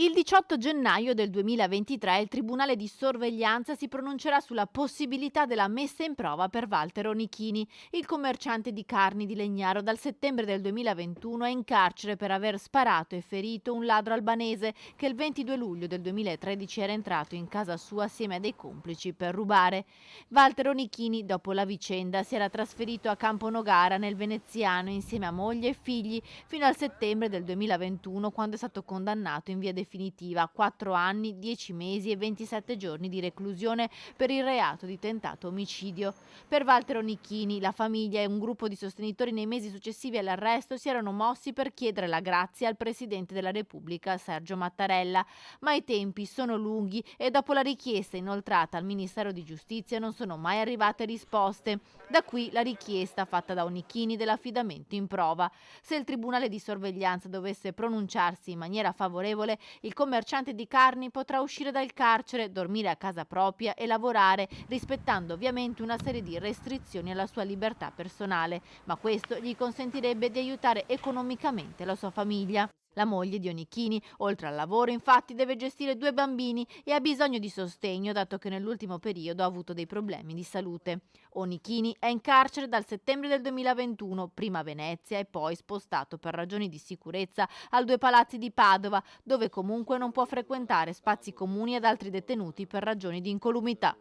Il 18 gennaio del 2023 il Tribunale di sorveglianza si pronuncerà sulla possibilità della messa in prova per Walter Onichini. Il commerciante di carni di Legnaro dal settembre del 2021 è in carcere per aver sparato e ferito un ladro albanese che il 22 luglio del 2013 era entrato in casa sua assieme a dei complici per rubare. Walter Onichini, dopo la vicenda, si era trasferito a Camponogara nel veneziano insieme a moglie e figli fino al settembre del 2021, quando è stato condannato in via definitiva a 4 anni, 10 mesi e 27 giorni di reclusione per il reato di tentato omicidio. Per Walter Onichini, la famiglia e un gruppo di sostenitori nei mesi successivi all'arresto si erano mossi per chiedere la grazia al Presidente della Repubblica Sergio Mattarella, ma i tempi sono lunghi e dopo la richiesta inoltrata al Ministero di Giustizia non sono mai arrivate risposte. Da qui la richiesta fatta da Onichini dell'affidamento in prova. Se il Tribunale di sorveglianza dovesse pronunciarsi in maniera favorevole, il commerciante di carni potrà uscire dal carcere, dormire a casa propria e lavorare, rispettando ovviamente una serie di restrizioni alla sua libertà personale, ma questo gli consentirebbe di aiutare economicamente la sua famiglia. La moglie di Onichini, oltre al lavoro, infatti, deve gestire 2 bambini e ha bisogno di sostegno, dato che nell'ultimo periodo ha avuto dei problemi di salute. Onichini è in carcere dal settembre del 2021, prima a Venezia e poi spostato per ragioni di sicurezza al Due Palazzi di Padova, dove comunque non può frequentare spazi comuni ad altri detenuti per ragioni di incolumità.